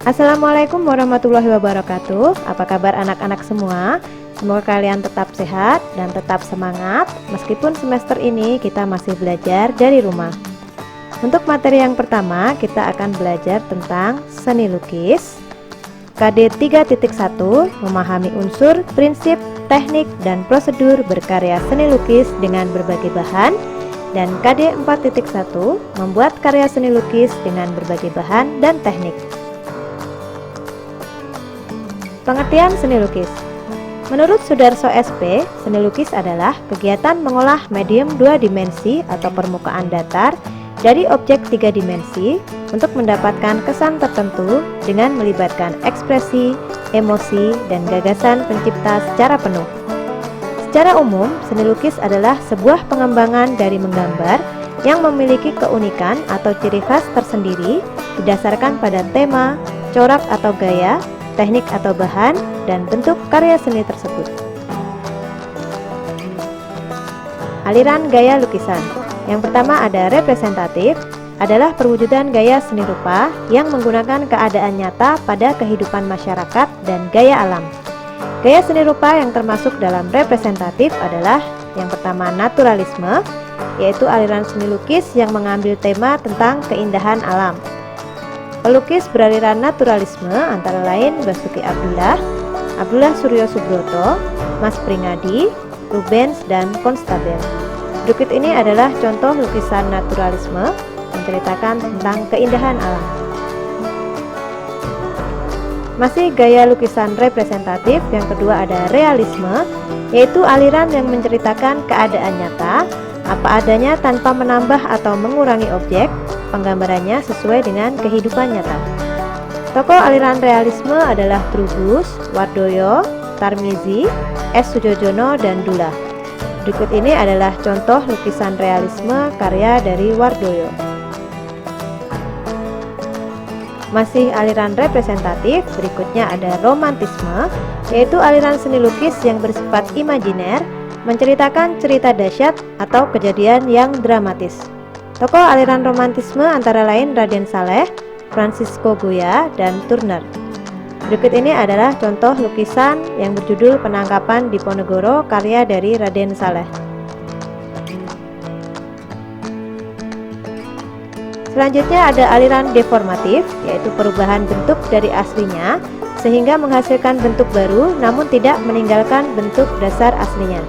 Assalamualaikum warahmatullahi wabarakatuh. Apa kabar anak-anak semua? Semoga kalian tetap sehat dan tetap semangat meskipun semester ini kita masih belajar dari rumah. Untuk materi yang pertama, kita akan belajar tentang seni lukis. KD 3.1 memahami unsur, prinsip, teknik, dan prosedur berkarya seni lukis dengan berbagai bahan. Dan KD 4.1 membuat karya seni lukis dengan berbagai bahan dan teknik. Pengertian seni lukis. Menurut Sudarso SP, seni lukis adalah kegiatan mengolah medium 2 dimensi atau permukaan datar dari objek 3 dimensi untuk mendapatkan kesan tertentu dengan melibatkan ekspresi, emosi, dan gagasan pencipta secara penuh. Secara umum, seni lukis adalah sebuah pengembangan dari menggambar yang memiliki keunikan atau ciri khas tersendiri didasarkan pada tema, corak atau gaya, teknik atau bahan, dan bentuk karya seni tersebut. Aliran gaya lukisan. Yang pertama ada representatif, adalah perwujudan gaya seni rupa yang menggunakan keadaan nyata pada kehidupan masyarakat dan gaya alam. Gaya seni rupa yang termasuk dalam representatif adalah yang pertama naturalisme, yaitu aliran seni lukis yang mengambil tema tentang keindahan alam. Pelukis beraliran naturalisme antara lain Basuki Abdullah, Abdullah Suryo Subroto, Mas Pringadi, Rubens, dan Konstabel. Berikut ini adalah contoh lukisan naturalisme menceritakan tentang keindahan alam. Masih gaya lukisan representatif, yang kedua ada realisme, yaitu aliran yang menceritakan keadaan nyata, apa adanya tanpa menambah atau mengurangi objek, penggambarannya sesuai dengan kehidupan nyata. Tokoh aliran realisme adalah Trubus, Wardoyo, Tarmizi, S. Sujojono, dan Dullah. Berikut ini adalah contoh lukisan realisme karya dari Wardoyo. Masih aliran representatif, berikutnya ada romantisme, yaitu aliran seni lukis yang bersifat imajiner, menceritakan cerita dahsyat atau kejadian yang dramatis. Tokoh aliran romantisme antara lain Raden Saleh, Francisco Goya, dan Turner. Berikut ini adalah contoh lukisan yang berjudul Penangkapan Diponegoro karya dari Raden Saleh. Selanjutnya ada aliran deformatif, yaitu perubahan bentuk dari aslinya sehingga menghasilkan bentuk baru namun tidak meninggalkan bentuk dasar aslinya.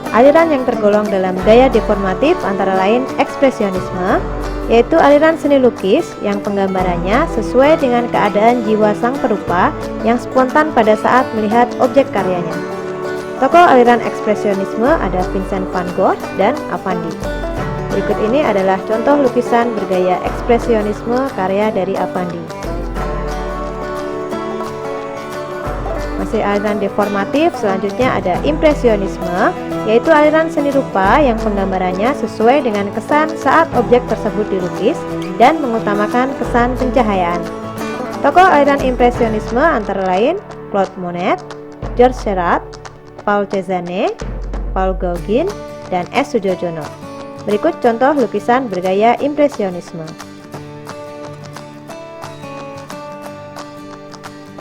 Aliran yang tergolong dalam gaya deformatif antara lain ekspresionisme, yaitu aliran seni lukis yang penggambarannya sesuai dengan keadaan jiwa sang perupa yang spontan pada saat melihat objek karyanya. Tokoh aliran ekspresionisme ada Vincent van Gogh dan Affandi. Berikut ini adalah contoh lukisan bergaya ekspresionisme karya dari Affandi. Masih aliran deformatif, selanjutnya ada impresionisme, yaitu aliran seni rupa yang penggambarannya sesuai dengan kesan saat objek tersebut dilukis dan mengutamakan kesan pencahayaan. Tokoh aliran impresionisme antara lain Claude Monet, George Seurat, Paul Cézanne, Paul Gauguin, dan S. Sujojono. Berikut contoh lukisan bergaya impresionisme.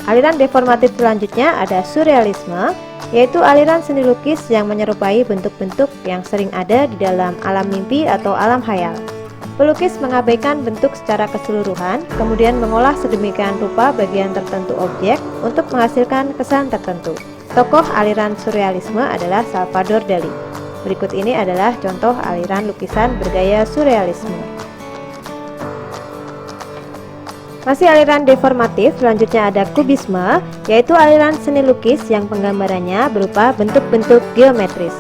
Aliran deformatif selanjutnya ada surrealisme, yaitu aliran seni lukis yang menyerupai bentuk-bentuk yang sering ada di dalam alam mimpi atau alam khayal. Pelukis mengabaikan bentuk secara keseluruhan, kemudian mengolah sedemikian rupa bagian tertentu objek untuk menghasilkan kesan tertentu. Tokoh aliran surrealisme adalah Salvador Dali. Berikut ini adalah contoh aliran lukisan bergaya surrealisme. Masih aliran deformatif, selanjutnya ada kubisme, yaitu aliran seni lukis yang penggambarannya berupa bentuk-bentuk geometris.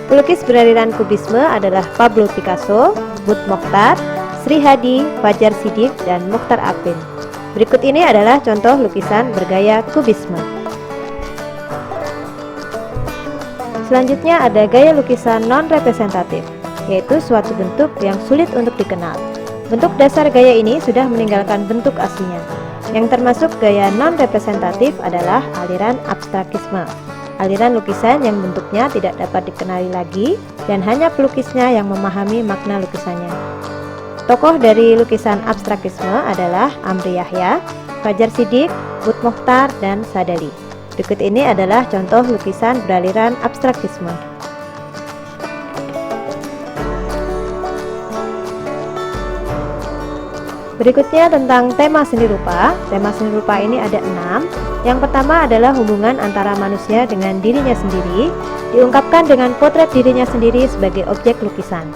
Pelukis beraliran kubisme adalah Pablo Picasso, Bud Mokhtar, Sri Hadi, Fajar Sidik, dan Mukhtar Akbin. Berikut ini adalah contoh lukisan bergaya kubisme. Selanjutnya ada gaya lukisan non-representatif, yaitu suatu bentuk yang sulit untuk dikenal. Bentuk dasar gaya ini sudah meninggalkan bentuk aslinya. Yang termasuk gaya non-representatif adalah aliran abstrakisme, aliran lukisan yang bentuknya tidak dapat dikenali lagi dan hanya pelukisnya yang memahami makna lukisannya. Tokoh dari lukisan abstrakisme adalah Amri Yahya, Fajar Sidik, Bud Mokhtar, dan Sadali. Berikut ini adalah contoh lukisan beraliran abstrakisme. Berikutnya tentang tema seni rupa. Tema seni rupa ini ada 6. Yang pertama adalah hubungan antara manusia dengan dirinya sendiri, diungkapkan dengan potret dirinya sendiri sebagai objek lukisan.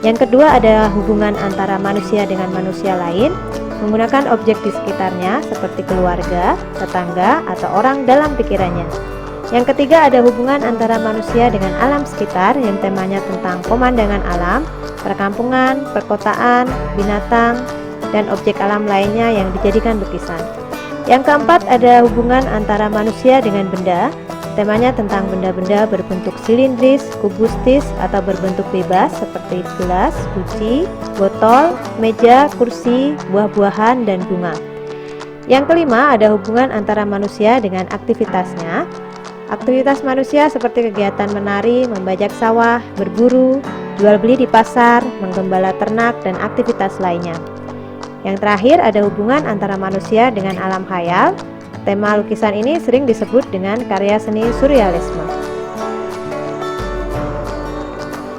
Yang kedua adalah hubungan antara manusia dengan manusia lain, menggunakan objek di sekitarnya seperti keluarga, tetangga, atau orang dalam pikirannya. Yang ketiga ada hubungan antara manusia dengan alam sekitar yang temanya tentang pemandangan alam, perkampungan, perkotaan, binatang, dan objek alam lainnya yang dijadikan lukisan. Yang keempat ada hubungan antara manusia dengan benda, temanya tentang benda-benda berbentuk silindris, kubustis, atau berbentuk bebas seperti gelas, guci, botol, meja, kursi, buah-buahan, dan bunga. Yang kelima ada hubungan antara manusia dengan aktivitasnya. Aktivitas manusia seperti kegiatan menari, membajak sawah, berburu, jual beli di pasar, menggembala ternak, dan aktivitas lainnya. Yang terakhir ada hubungan antara manusia dengan alam khayal. Tema lukisan ini sering disebut dengan karya seni surrealisme.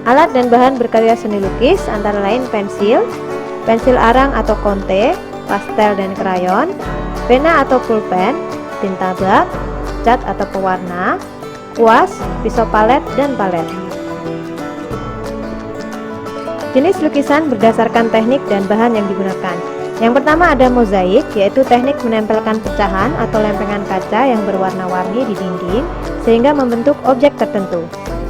Alat dan bahan berkarya seni lukis antara lain pensil, pensil arang atau konte, pastel dan krayon, pena atau pulpen, tinta bak, cat atau pewarna, kuas, pisau palet, dan palet. Jenis lukisan berdasarkan teknik dan bahan yang digunakan. Yang pertama ada mozaik, yaitu teknik menempelkan pecahan atau lempengan kaca yang berwarna-warni di dinding sehingga membentuk objek tertentu.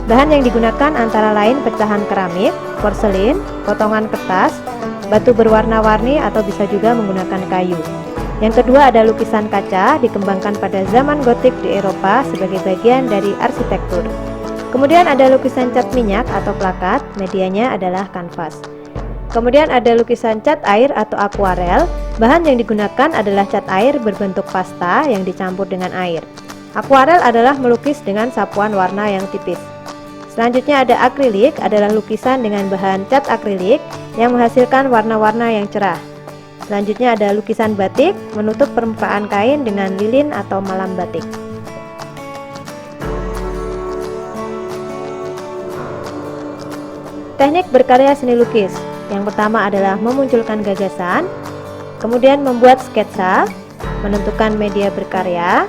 Bahan yang digunakan antara lain pecahan keramik, porselin, potongan kertas, batu berwarna-warni atau bisa juga menggunakan kayu. Yang kedua ada lukisan kaca, dikembangkan pada zaman gotik di Eropa sebagai bagian dari arsitektur. Kemudian ada lukisan cat minyak atau plakat, medianya adalah kanvas. Kemudian ada lukisan cat air atau akuarel, bahan yang digunakan adalah cat air berbentuk pasta yang dicampur dengan air. Akuarel adalah melukis dengan sapuan warna yang tipis. Selanjutnya ada akrilik, adalah lukisan dengan bahan cat akrilik yang menghasilkan warna-warna yang cerah. Selanjutnya ada lukisan batik, menutup permukaan kain dengan lilin atau malam batik. Teknik berkarya seni lukis. Yang pertama adalah memunculkan gagasan, kemudian membuat sketsa, menentukan media berkarya,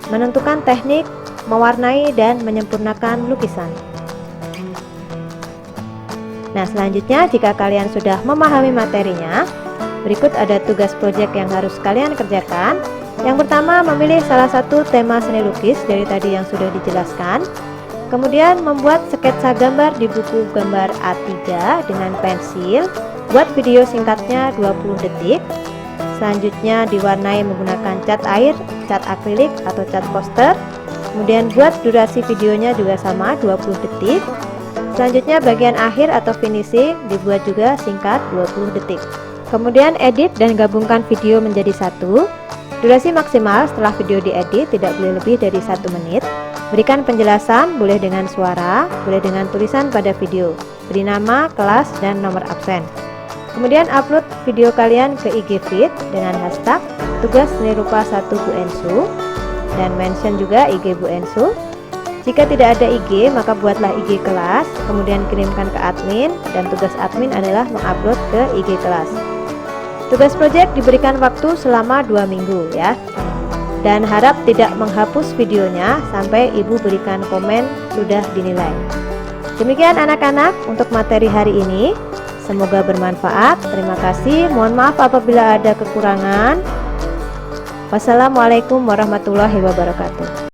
menentukan teknik, mewarnai, dan menyempurnakan lukisan. Nah, selanjutnya jika kalian sudah memahami materinya, berikut ada tugas proyek yang harus kalian kerjakan. Yang pertama, memilih salah satu tema seni lukis dari tadi yang sudah dijelaskan. Kemudian membuat sketsa gambar di buku gambar A3 dengan pensil. Buat video singkatnya 20 detik. Selanjutnya diwarnai menggunakan cat air, cat akrilik atau cat poster. Kemudian buat durasi videonya juga sama 20 detik. Selanjutnya bagian akhir atau finishing dibuat juga singkat 20 detik. Kemudian edit dan gabungkan video menjadi satu. Durasi maksimal setelah video diedit tidak boleh lebih dari 1 menit. Berikan penjelasan, boleh dengan suara, boleh dengan tulisan pada video. Beri nama, kelas, dan nomor absen. Kemudian upload video kalian ke IG feed dengan hashtag tugas seni rupa 1 Bu Ensu dan mention juga IG Bu Ensu. Jika tidak ada IG, maka buatlah IG kelas, kemudian kirimkan ke admin, dan tugas admin adalah mengupload ke IG kelas. Tugas proyek diberikan waktu selama 2 minggu ya. Dan harap tidak menghapus videonya sampai ibu berikan komen sudah dinilai. Demikian anak-anak untuk materi hari ini. Semoga bermanfaat. Terima kasih. Mohon maaf apabila ada kekurangan. Wassalamualaikum warahmatullahi wabarakatuh.